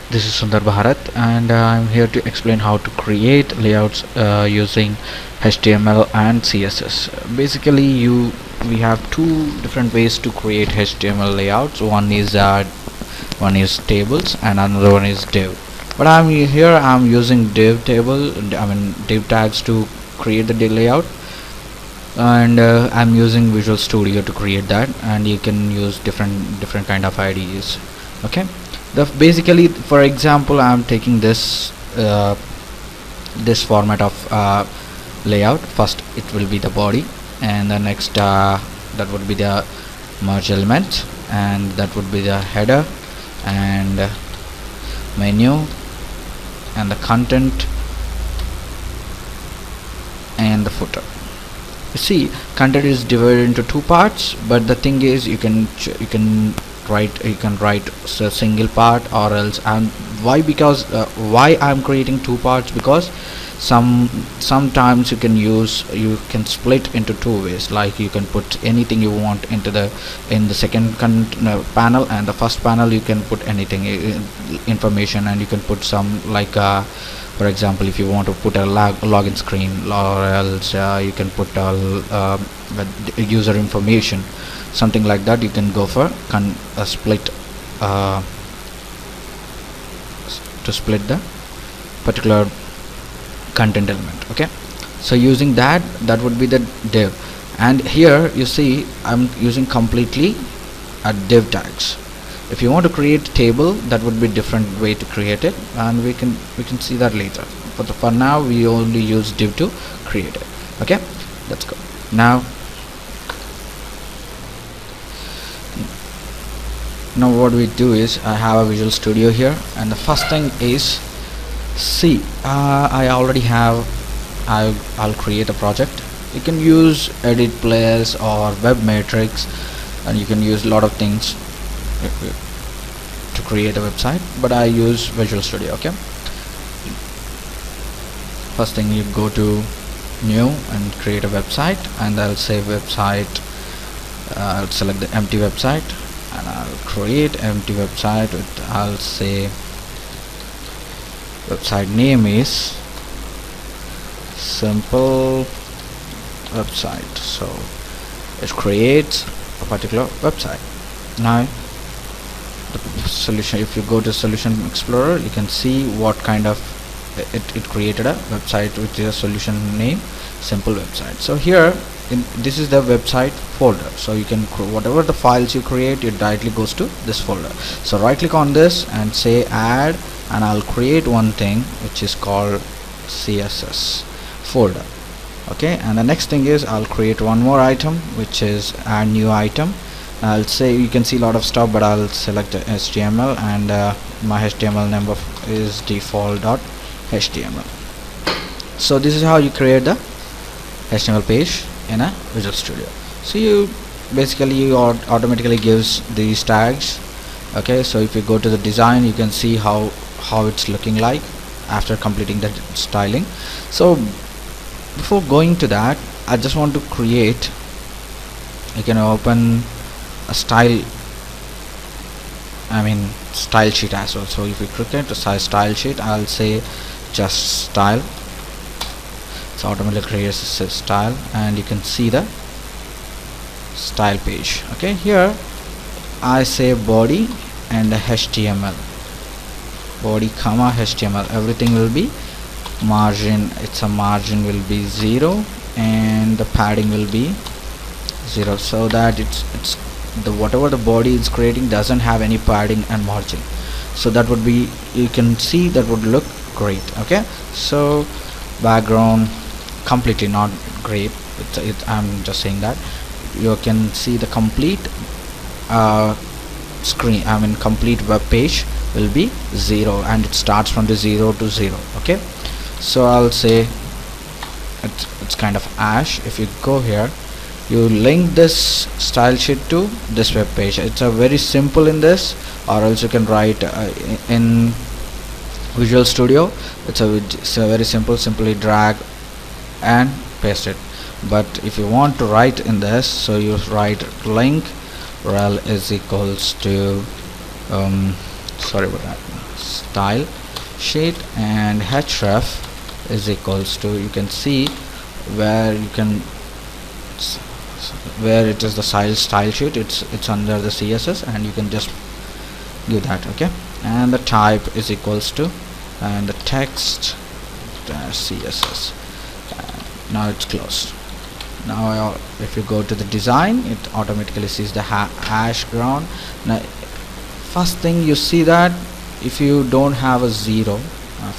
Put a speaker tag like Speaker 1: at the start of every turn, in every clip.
Speaker 1: This is Sundar Bharat, and I'm here to explain how to create layouts using HTML and CSS. Basically, we have two different ways to create HTML layouts. One is tables, and another one is div. But I'm using div tags to create the layout, and I'm using Visual Studio to create that. And you can use different kind of IDEs. Okay. Basically, for example, I'm taking this format of layout. First it will be the body, and the next that would be the merge element, and that would be the header and menu and the content and the footer. You see, content is divided into two parts, but the thing is, you can write a single part, or else. And why? Because why I'm creating two parts? Because sometimes you can split into two ways. Like, you can put anything you want in the second panel, and the first panel you can put anything, information, and you can put some, like, for example, if you want to put a login screen, or else you can put user information, something like that. You can go for split to split the particular content element. Okay, so using that would be the div. And here you see I'm using completely div tags. If you want to create a table, that would be different way to create it, and we can see that later. But for now, we only use div to create it. Okay, let's go. Now what we do is, I have a Visual Studio here, and the first thing is, see, I already have, I'll create a project. You can use edit players or web matrix, and you can use a lot of things to create a website, but I use Visual Studio. Okay, first thing, you go to new and create a website, and I'll say website. I'll select the empty website, and I'll create empty website with, I'll say, website name is simple website. So it creates a particular website. Now the solution, if you go to Solution Explorer, you can see what kind of it created a website with a solution name simple website. So here, this is the website folder, so you can whatever the files you create, it directly goes to this folder. So right click on this and say add, and I'll create one thing which is called CSS folder. Okay, and the next thing is, I'll create one more item, which is add new item. I'll say, you can see a lot of stuff, but I'll select HTML, and my HTML number is default.html. So this is how you create the HTML page in a Visual Studio. So you automatically gives these tags. Okay, so if you go to the design, you can see how it's looking like after completing the styling. So before going to that, I just want to create, you can open a style sheet as well. So if you click it, style sheet, I'll say just style. So automatically creates a style, and you can see the style page. Okay, here I say body and HTML, body comma HTML, everything will be margin. Margin will be 0, and the padding will be 0, so that it's the whatever the body is creating doesn't have any padding and margin. So that would be, you can see, that would look great. Okay, so background completely not great. I'm just saying that you can see the complete screen, complete web page will be 0, and it starts from the 0 to 0. Okay, so I'll say it's kind of ash. If you go here, you link this style sheet to this web page. It's a very simple in this, or else you can write in Visual Studio. It's a very simple, simply drag and paste it. But if you want to write in this, so you write link rel is equals to sorry about that, style sheet, and href is equals to, you can see where you can where it is the style sheet, it's under the CSS, and you can just give that. Okay, and the type is equals to, and the text CSS. Now it's closed. Now if you go to the design, it automatically sees the hash ground. Now first thing you see that if you don't have a 0,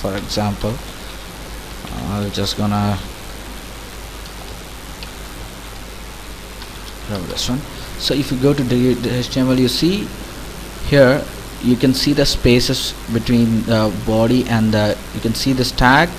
Speaker 1: for example, I'll just gonna grab this one. So if you go to the HTML, you see here, you can see the spaces between the body and the, you can see this tag,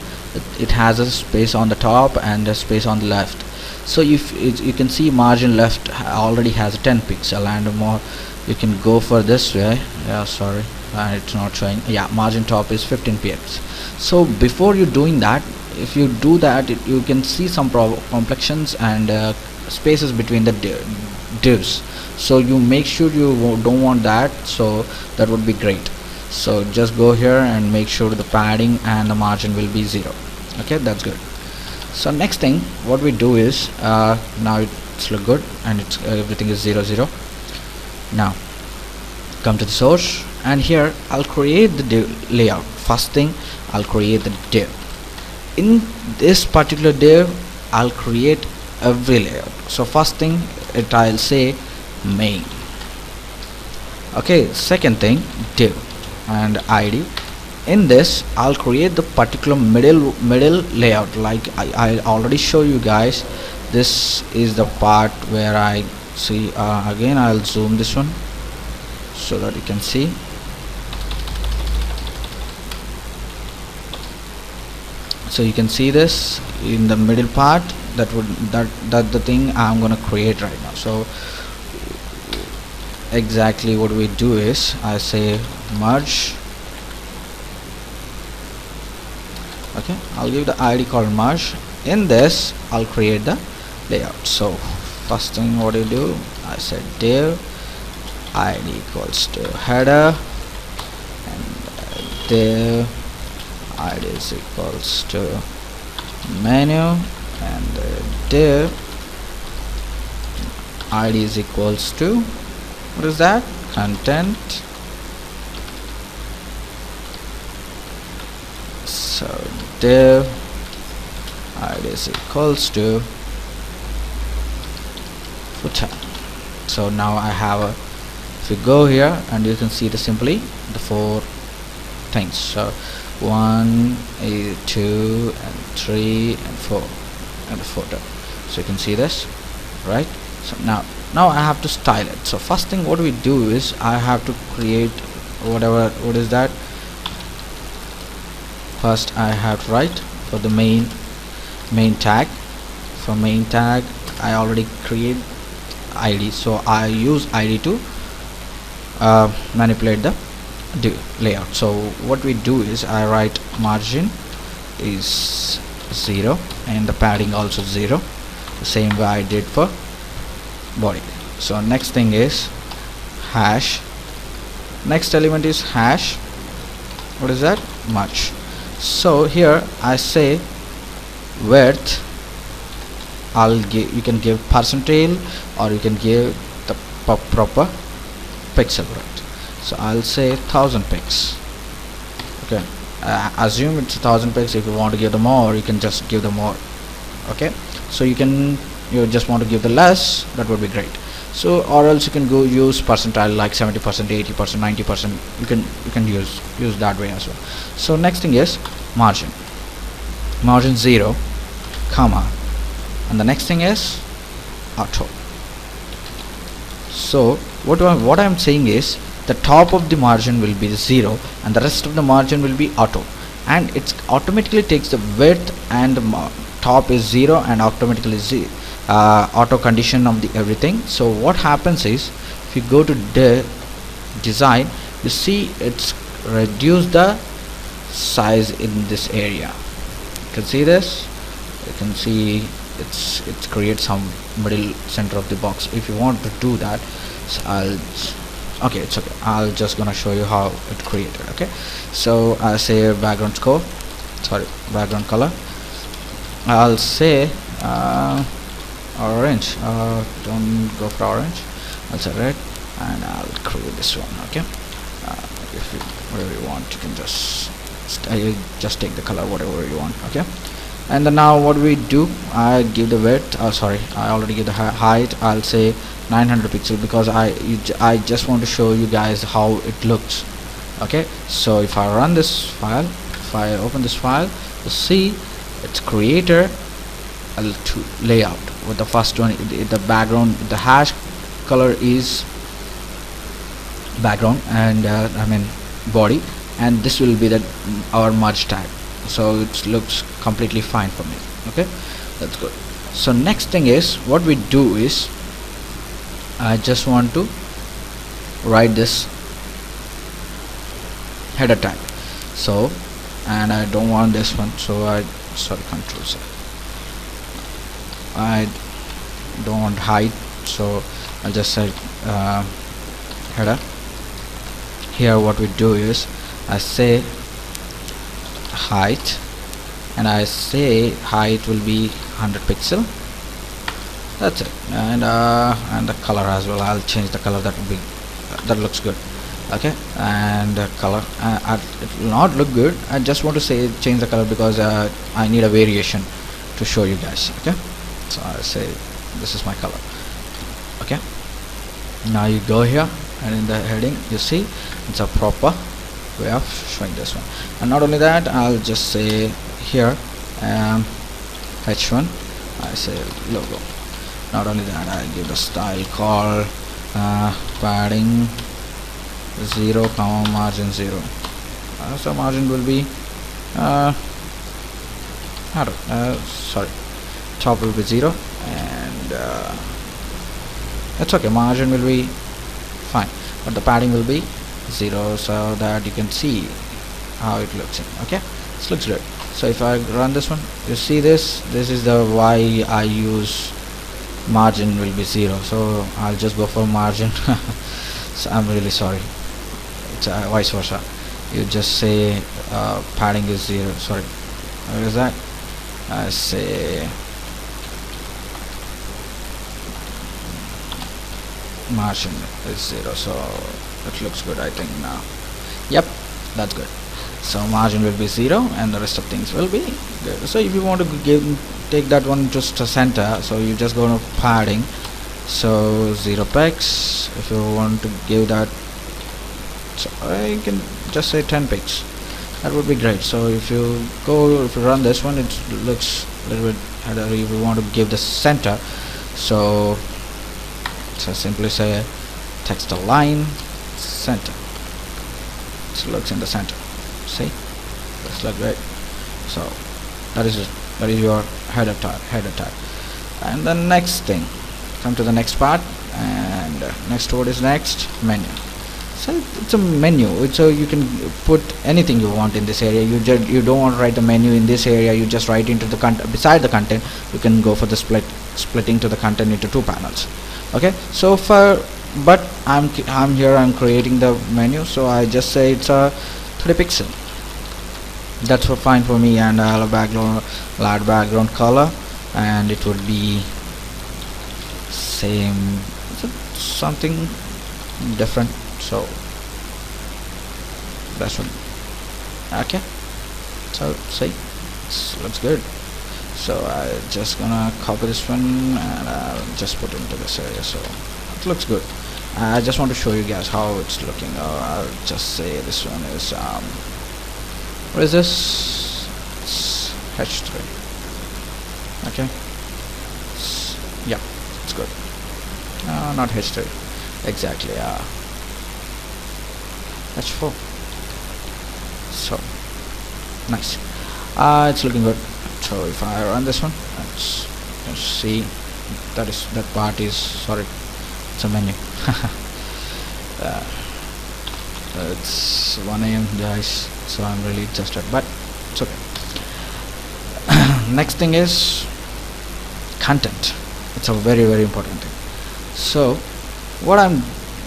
Speaker 1: it has a space on the top and a space on the left. So if you can see margin left already has 10 pixel, and more you can go for this way. Yeah, sorry, it's not showing. Yeah, margin top is 15 px. So before you doing that, if you do that, you can see some complexions and spaces between the divs. So you make sure you don't want that, so that would be great. So just go here and make sure the padding and the margin will be 0. Okay, that's good. So next thing what we do is, now it's look good and it's everything is 0 0. Now come to the source, and here I'll create the div layout. First thing, I'll create the div. In this particular div, I'll create every layout. So first thing, I'll say main. Okay, second thing, div and id. In this, I'll create the particular middle layout. Like I already show you guys, this is the part where I see, again I'll zoom this one so that you can see. So you can see this in the middle part, that the thing I'm gonna create right now. So exactly what we do is, I say merge. Okay, I'll give the id called merge. In this, I'll create the layout. So first thing what you do, I said div id equals to header, and div id is equals to menu, and div id is equals to, what is that, content. So div id is equals to footer. So now I have a, if you go here and you can see the simply the 4 things. So 1, 2 and 3 and 4 and the footer. So you can see this, right? So now I have to style it. So first thing what we do is, I have to create whatever, what is that, first I have to write for the main tag. For main tag I already create id, so I use id to manipulate the layout. So what we do is, I write margin is 0 and the padding also 0, the same way I did for body. So next thing is hash, next element is hash, what is that, much. So here I say width, you can give percentile, or you can give the proper pixel width. So I'll say 1000 pix. Okay, assume it's 1000 pix. If you want to give the more, you can just give the more. Okay, so you just want to give the less, that would be great. So or else you can go use percentile, like 70%, 80%, 90%. You can use that way as well. So next thing is margin 0, comma, and the next thing is auto. So what I'm saying is, the top of the margin will be 0 and the rest of the margin will be auto, and it automatically takes the width, and the top is 0 and automatically auto condition of the everything. So what happens is, if you go to the design, you see it's reduced the size in this area. You can see this, you can see it creates some middle center of the box. If you want to do that, so I'll Okay, it's okay. I'll just gonna show you how it created. Okay, so I say background score, sorry, background color. I'll say orange. Don't go for orange. I'll say red, and I'll create this one. Okay, if you whatever you want, you can just take the color whatever you want. Okay, and then now what we do, I give the width. Sorry, I already give the height. I'll say 900 pixel because I just want to show you guys how it looks. Okay, so if I run this file, if I open this file, you see it's creator L2 layout with the first one. The background, the hash color is background, and I mean body, and this will be our merge tag. So it looks completely fine for me. Okay, that's good. So next thing is, what we do is, I just want to write this header tag. So, and I don't want this one, so control C. I don't want height, so I'll just say header. Here what we do is, I say height, and I say height will be 100 pixel. That's it. And the color as well, I'll change the color. That looks good. Okay, and the color it will not look good. I just want to say change the color because I need a variation to show you guys. Okay, so I say this is my color. Okay, now you go here, and in the heading you see it's a proper way of showing this one. And not only that, I'll just say here h1, I say logo. Not only that, I give the style called padding 0, margin 0. So margin will be sorry, top will be 0, and that's okay. Margin will be fine, but the padding will be 0, so that you can see how it looks. Okay, this looks good. So if I run this one, you see this is the why I use margin will be 0, so I'll just go for margin. So I'm really sorry, it's vice versa. You just say padding is 0. Sorry, what is that? I say margin is 0, so it looks good, I think. Now, yep, that's good. So margin will be 0, and the rest of things will be good. So if you want to take that one just to center, so you just go to padding, so 0 pix. If you want to give that, so I can just say 10 pix. That would be great. So if you run this one, it looks a little bit harder. If you want to give the center, so simply say text align center. It looks in the center. See, that's like great. So that is it. That is your header tag. And the next thing, come to the next part, and next word is next menu. So it's a menu. So you can put anything you want in this area. You don't want to write the menu in this area. You just write into the content. Beside the content, you can go for the splitting to the content into 2 panels. Okay. So but I'm here. I'm creating the menu. So I just say it's a 30 pixel. That's fine for me, and I'll add background color, and it would be same, something different. So that's one. Okay, so see, this looks good. So I just gonna copy this one, and I'll just put it into this area. So it looks good. I just want to show you guys how it's looking. I'll just say this one is what is this? It's h3. Okay. Yeah, it's good. Not h3 exactly. h4. So nice. It's looking good. So if I run this one, let's see. That part is, sorry, it's a menu. It's 1 AM guys, so I'm really exhausted, but it's okay. Next thing is content. It's a very, very important thing. So what I'm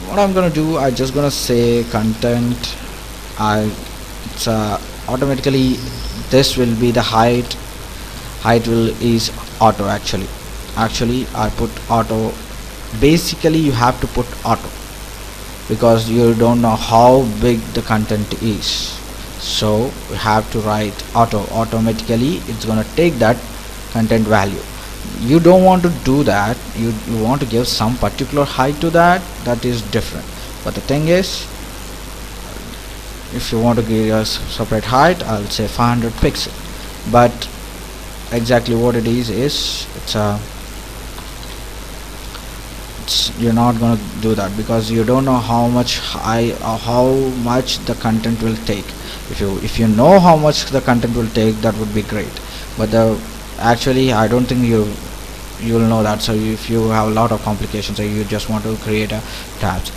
Speaker 1: what I'm gonna do, I just gonna say content. It's automatically this will be the height will is auto. Actually I put auto. Basically you have to put auto because you don't know how big the content is, so you have to write auto. Automatically it's gonna take that content value. You don't want to do that. You want to give some particular height to that. That is different. But the thing is, if you want to give a separate height, I'll say 500 pixel. But exactly what it is you're not going to do that because you don't know how much how much the content will take. If you know how much the content will take, that would be great. But actually I don't think you'll know that. So if you have a lot of complications, or you just want to create a tabs,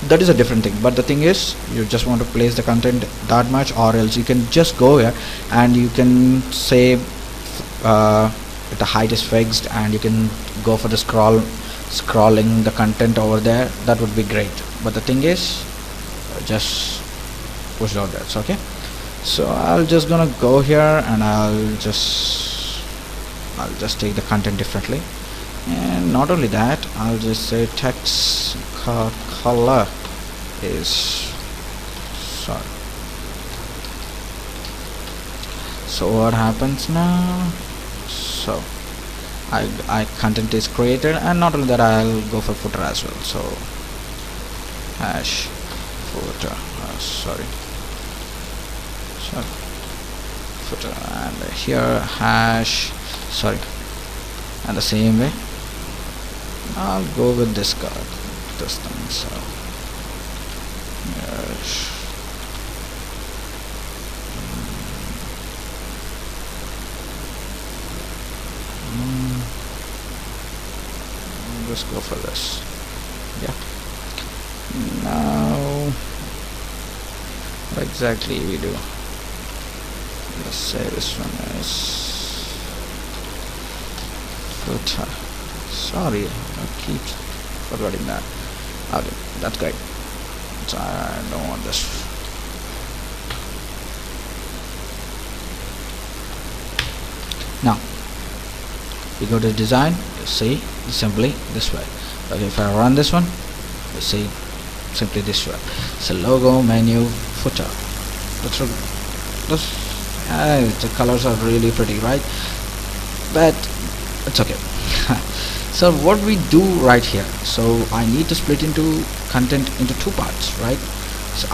Speaker 1: that is a different thing. But the thing is, you just want to place the content that much, or else you can just go here and you can say if the height is fixed, and you can go for the scrolling the content over there. That would be great. But the thing is, just push it out there. It's okay. So I'll just gonna go here and I'll just take the content differently. And not only that, I'll just say text color is sorry. So what happens now? So I content is created, and not only that, I'll go for footer as well. So hash footer, footer, and here hash and the same way I'll go with this thing. So yes. Let's go for this. Yeah. Now what exactly we do? Let's say this one is footer. Sorry, I keep forgetting that. Okay, that's great. So I don't want this. Now we go to design. You see, simply this way. Okay, if I run this one, you see simply this way. So logo, menu, footer. The colors are really pretty, right? But it's okay. So what we do right here, so I need to split into content into two parts, right? So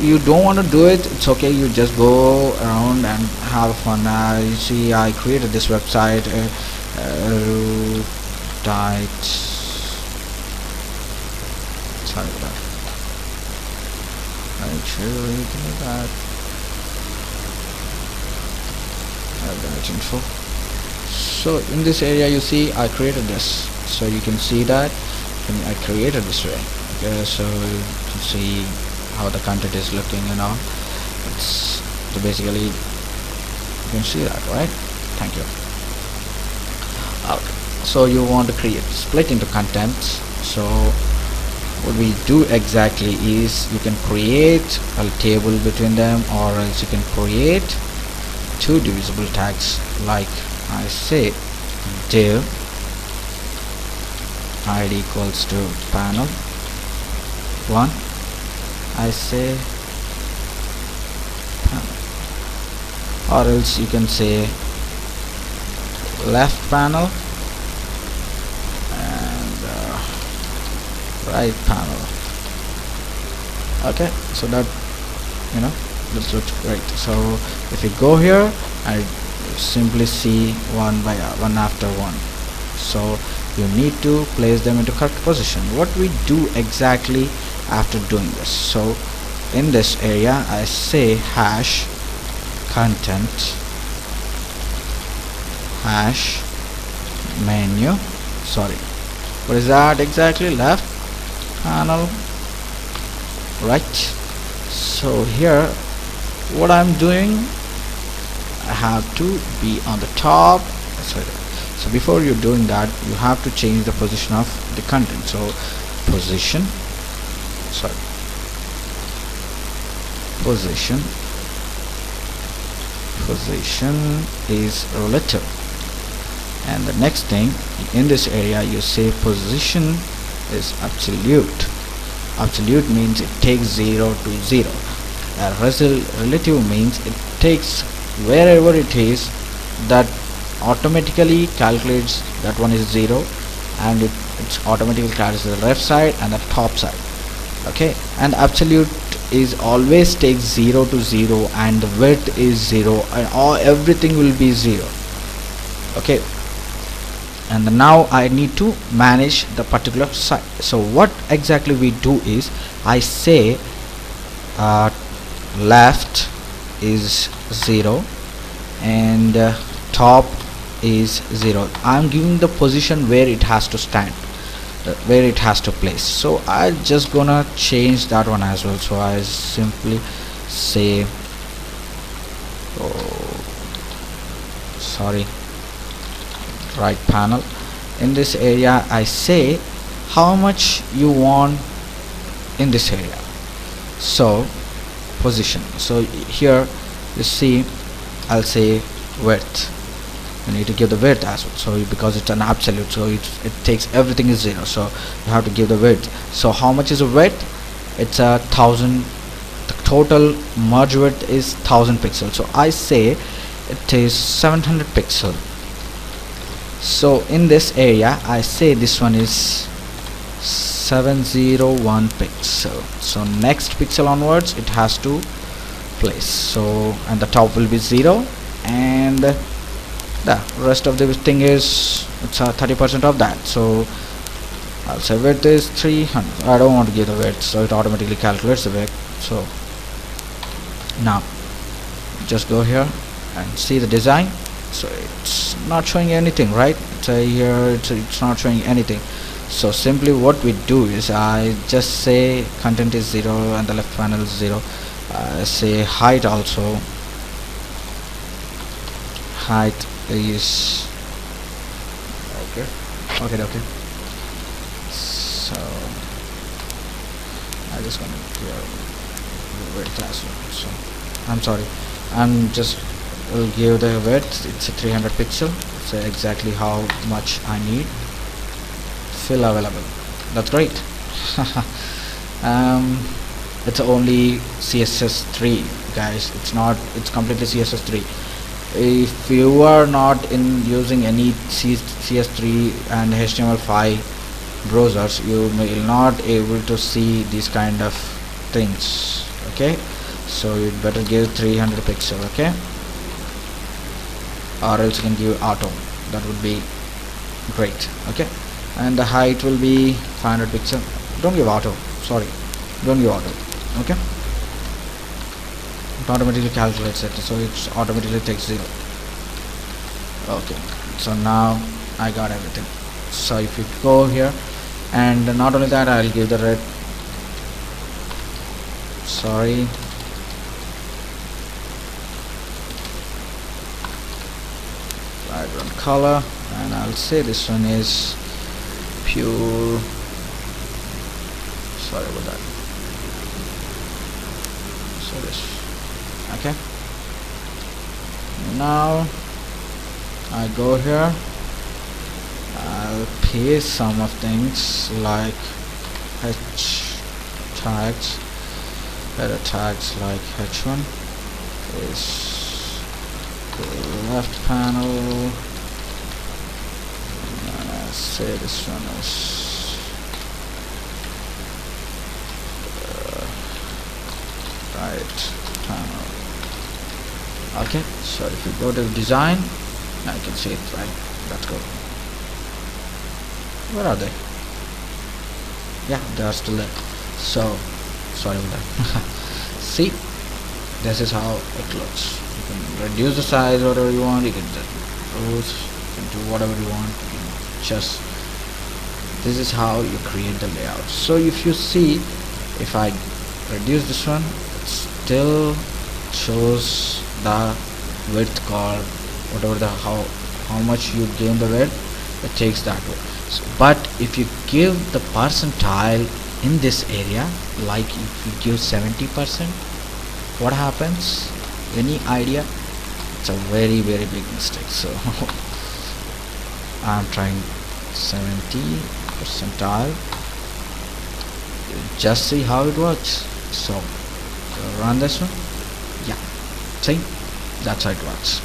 Speaker 1: you don't want to do it, it's okay. You just go around and have fun. You see, I created this website, sorry about that. Actually do that. Info. So in this area, you see, I created this. So you can see that I created this way. Okay, so you can see how the content is looking and all. So basically you can see that, right? Thank you. Okay, so you want to create split into contents. So what we do exactly is, you can create a table between them, or else you can create two divisible tags. Like I say div id equals to panel 1, I say panel, or else you can say left panel and right panel. Okay, so that this looks great. So if you go here, I simply see one after one. So you need to place them into correct position. What we do exactly after doing this, so in this area I say hash content hash menu, what is that exactly? Left panel, right. So here what I'm doing, I have to be on the top. So before you're doing that, you have to change the position of the content. So position sorry, position is relative. And the next thing in this area, you say position is absolute. Absolute means it takes 0 to 0. Relative means it takes wherever it is, that automatically calculates that one is 0, and it's automatically calculates the left side and the top side. Okay, and absolute is always takes 0 to 0, and the width is 0, and everything will be 0. Okay, and now I need to manage the particular side. So what exactly we do is, I say left is 0 and top is 0. I'm giving the position where it has to stand, where it has to place. So I just gonna change that one as well. So I simply say, right panel. In this area, I say how much you want in this area. So position. So here you see, I'll say width. You need to give the width as well. So because it's an absolute, so it takes everything is 0. So you have to give the width. So how much is the width? It's 1000. The total merge width is 1000 pixels. So I say it is 700 pixel. So in this area, I say this one is 701 pixel. So next pixel onwards, it has to place. So and the top will be 0, and the rest of the thing is, it's 30% of that. So I'll say width is 300. I don't want to give the width, so it automatically calculates the width. So now just go here and see the design. So it's not showing anything, right? So here it's not showing anything. So simply what we do is, I just say content is 0 and the left panel is 0. Say height also, height is okay. So I just want to clear width as well. So I'm sorry, I'm just will give the width. It's a 300 pixel. So exactly how much I need. Fill available. That's great. It's only CSS 3, guys. It's completely CSS 3. If you are not using any CS3 and HTML5 browsers, you will not able to see these kind of things. Okay, so you better give 300 pixel. Okay, or else you can give auto. That would be great. Okay, and the height will be 500 pixel. Don't give auto. Sorry, don't give auto. Okay, it automatically calculates it, so it automatically takes 0. Okay, so now I got everything. So if you go here, and not only that, I'll give the red, sorry, background color, and I'll say this one is pure, sorry about that. So this, okay, now I go here, I'll paste some of things like h tags, header tags like h1 is the left panel, and I'll say this one is right panel. Okay, so if you go to design, now you can see it, right? Let's go. Where are they? Yeah, they are still there. So sorry about that. See, this is how it looks. You can reduce the size whatever you want, you can just reduce, you can do whatever you want, you can just, this is how you create the layout. So if you see, if I reduce this one, it still shows the width called whatever the how much you gain the width, it takes that way. So, but if you give the percentile in this area, like if you give 70%, what happens? Any idea? It's a very big mistake. So I'm trying 70 percentile. Just see how it works. So run this one. Yeah, see, that's how it works.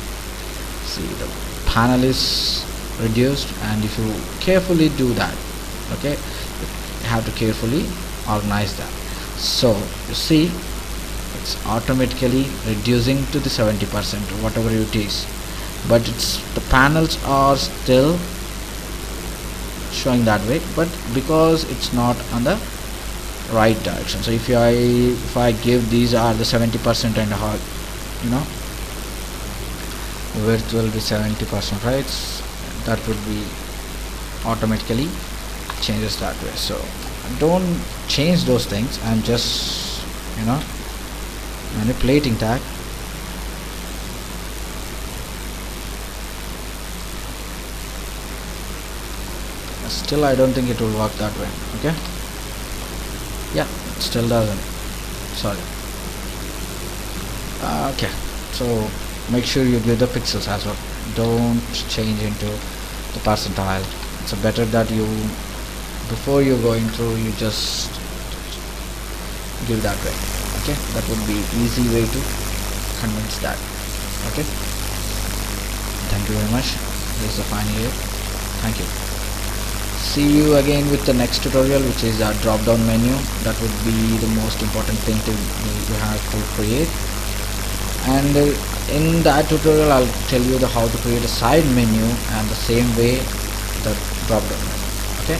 Speaker 1: See, the panel is reduced, and if you carefully do that, okay, you have to carefully organize that. So you see, it's automatically reducing to the 70%, whatever it is, but it's the panels are still showing that way, but because it's not on the right direction. So if I give these are the 70% and how, you know, width will be 70%, right? That would be automatically changes that way. So don't change those things. I'm just, you know, manipulating that. Still I don't think it will work that way. Okay, yeah, it still doesn't. Sorry. Okay, so make sure you give the pixels as well. Don't change into the percentile. It's better that you, before you going through, you just give that way. Okay, that would be easy way to convince that. Okay, thank you very much. This is the final year. Thank you. See you again with the next tutorial, which is a drop down menu. That would be the most important thing to you have to create. And in that tutorial I'll tell you how to create a side menu, and the same way the drop down menu. Okay.